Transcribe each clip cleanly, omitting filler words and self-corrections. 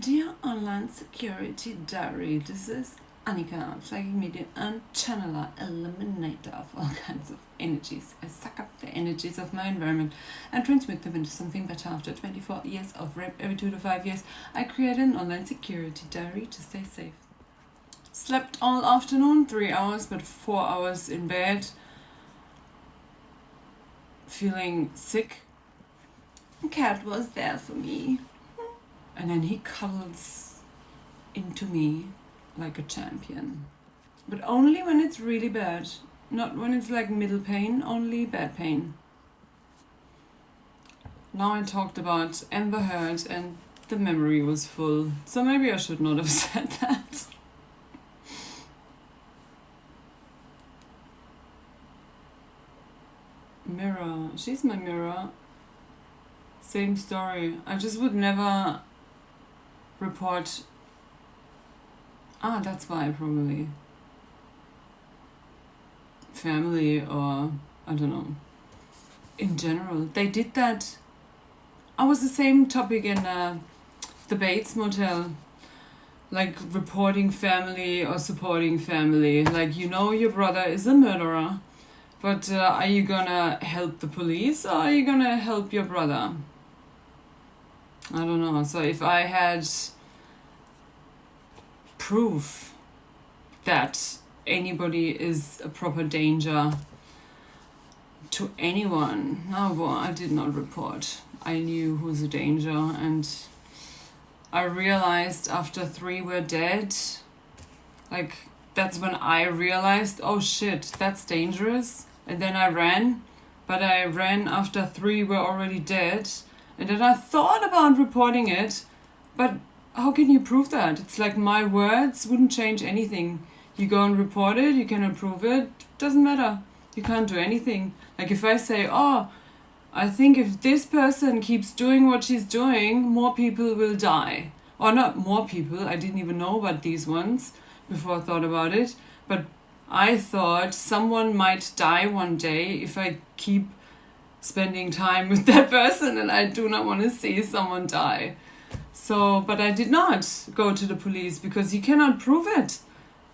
Dear online security diary, this is Annika, psychic medium and channeler, eliminator of all kinds of energies. I suck up the energies of my environment and transmit them into something better. After 24 years of rape, every 2 to 5 years, I created an online security diary to stay safe. Slept all afternoon, 3 hours, but 4 hours in bed, feeling sick. A cat was there for me. And then he cuddles into me like a champion. But only when it's really bad. Not when it's like middle pain, only bad pain. Now I talked about Amber Heard and the memory was full. So maybe I should not have said that. Mirror. She's my mirror. Same story. I just would never report. That's why probably. Family or I don't know. In general, they did that. I was the same topic in the Bates Motel. Like reporting family or supporting family. Like, you know your brother is a murderer. But are you gonna help the police or are you gonna help your brother? I don't know. So if I had proof that anybody is a proper danger to anyone, I did not report. I knew who's a danger, and I realized after 3 were dead, like that's when I realized, oh shit, that's dangerous. And then I ran, but I ran after 3 were already dead. And then I thought about reporting it, but how can you prove that? It's like my words wouldn't change anything. You go and report it, you cannot prove it, doesn't matter. You can't do anything. Like if I say, I think if this person keeps doing what she's doing, more people will die. Or not more people, I didn't even know about these ones before I thought about it. But I thought someone might die one day if I keep spending time with that person, and I do not want to see someone die. So, but I did not go to the police because you cannot prove it.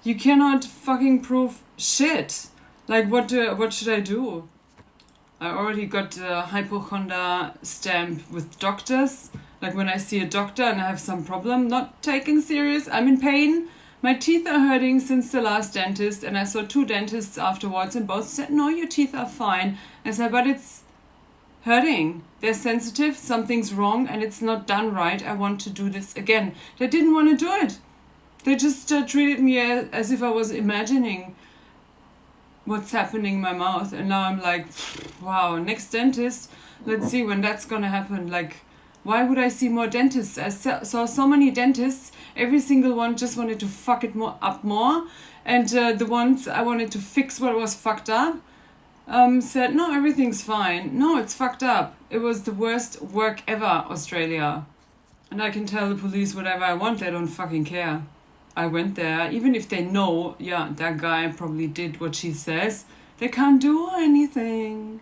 You cannot fucking prove shit. Like what should I do? I already got a hypochondria stamp with doctors. Like when I see a doctor and I have some problem, not taking serious, I'm in pain. My teeth are hurting since the last dentist, and I saw 2 dentists afterwards and both said, no, your teeth are fine. I said, but it's hurting. They're sensitive, something's wrong and it's not done right. I want to do this again. They didn't want to do it. They just treated me as if I was imagining what's happening in my mouth. And now I'm like, wow, next dentist, let's see when that's gonna happen. Like, why would I see more dentists? I saw so many dentists. Every single one just wanted to fuck it up more. And the ones I wanted to fix what was fucked up, said, no, everything's fine. No, it's fucked up. It was the worst work ever, Australia. And I can tell the police whatever I want, they don't fucking care. I went there, even if they know, that guy probably did what she says, they can't do anything.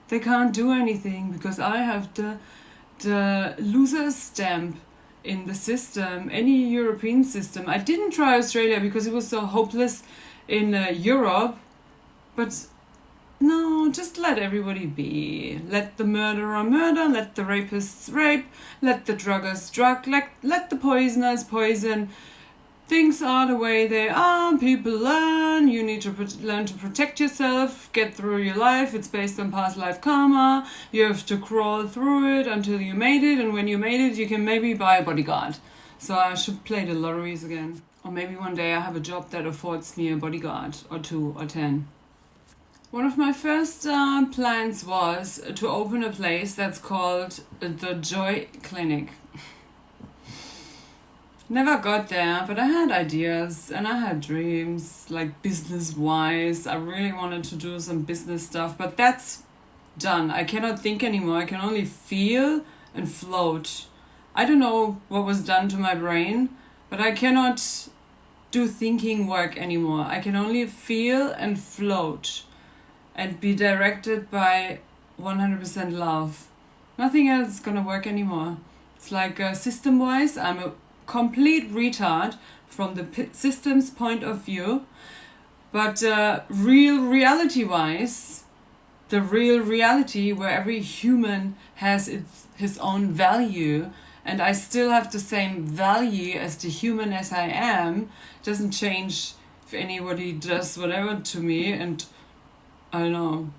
They can't do anything because I have the loser stamp in the system, any European system. I didn't try Australia because it was so hopeless in Europe, but no, just let everybody be. Let the murderer murder, let the rapists rape, let the druggers drug, let the poisoners poison. Things are the way they are, people learn, you need to learn to protect yourself, get through your life, it's based on past life karma, you have to crawl through it until you made it, and when you made it you can maybe buy a bodyguard. So I should play the lotteries again. Or maybe one day I have a job that affords me a bodyguard, or 2 or 10. One of my first plans was to open a place that's called the Joy Clinic. Never got there, but I had ideas and I had dreams, like business-wise. I really wanted to do some business stuff, but that's done. I cannot think anymore. I can only feel and float. I don't know what was done to my brain, but I cannot do thinking work anymore. I can only feel and float and be directed by 100% love. Nothing else is gonna work anymore. It's like system-wise, I'm a complete retard from the system's point of view, but reality-wise, the real reality where every human has his own value, and I still have the same value as the human as I am, doesn't change if anybody does whatever to me, and I don't know,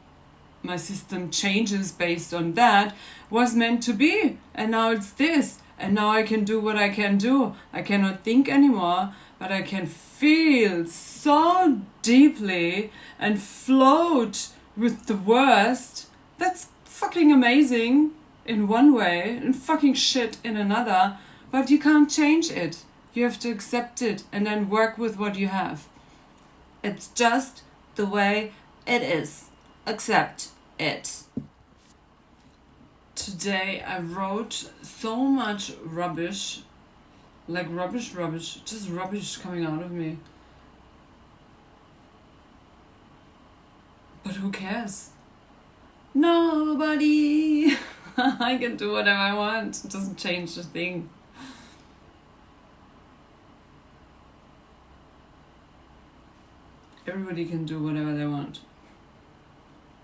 my system changes based on that, was meant to be, and now it's this, and now I can do what I can do. I cannot think anymore, but I can feel so deeply and float with the worst. That's fucking amazing in one way and fucking shit in another, but you can't change it. You have to accept it and then work with what you have. It's just the way it is. Accept it. Today I wrote so much rubbish, like rubbish, just rubbish coming out of me. But who cares? Nobody. I can do whatever I want. It doesn't change a thing. Everybody can do whatever they want.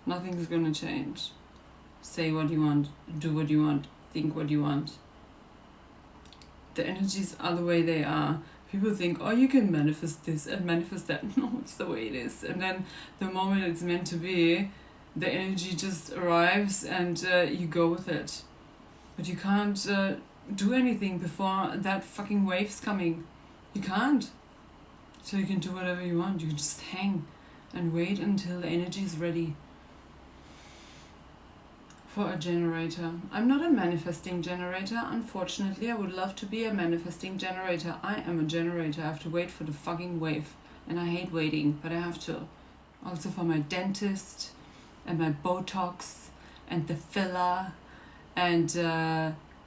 Nothing's gonna change. Say what you want, do what you want, think what you want. The energies are the way they are. People think, oh, you can manifest this and manifest that. No, it's the way it is. And then the moment it's meant to be, the energy just arrives and you go with it. But you can't do anything before that fucking wave's coming. You can't. So you can do whatever you want. You can just hang and wait until the energy is ready. For a generator. I'm not a manifesting generator, unfortunately. I would love to be a manifesting generator. I am a generator. I have to wait for the fucking wave. And I hate waiting, but I have to. Also for my dentist and my Botox and the filler and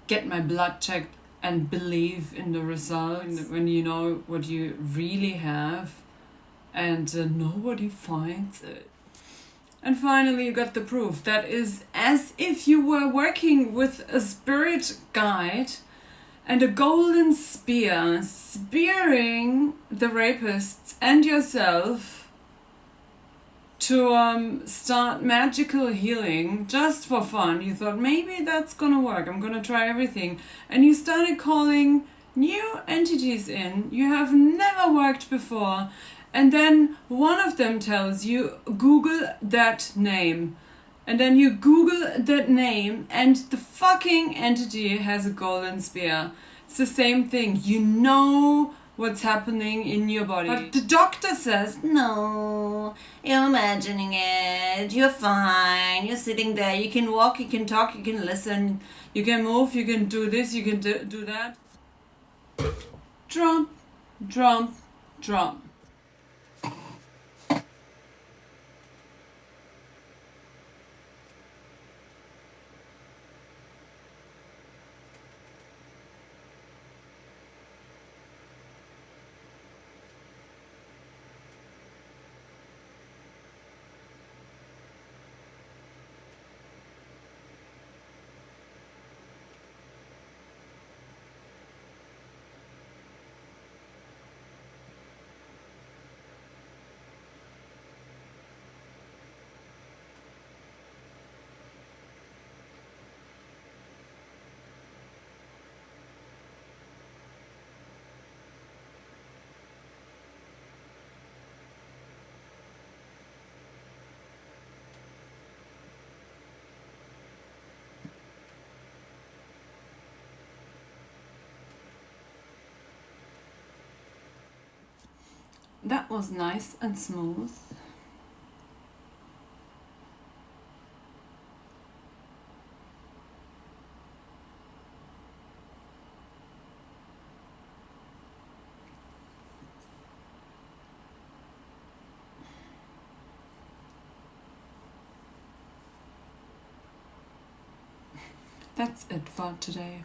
get my blood checked and believe in the results when you know what you really have and nobody finds it. And finally you got the proof. That is as if you were working with a spirit guide and a golden spear, spearing the rapists and yourself to start magical healing just for fun. You thought, maybe that's gonna work, I'm gonna try everything. And you started calling new entities in you have never worked before. And then one of them tells you, Google that name. And then you Google that name and the fucking entity has a golden spear. It's the same thing. You know what's happening in your body. But the doctor says, no, you're imagining it. You're fine. You're sitting there. You can walk, you can talk, you can listen. You can move, you can do this, you can do that. Drop, drop, drop. That was nice and smooth. That's it for today.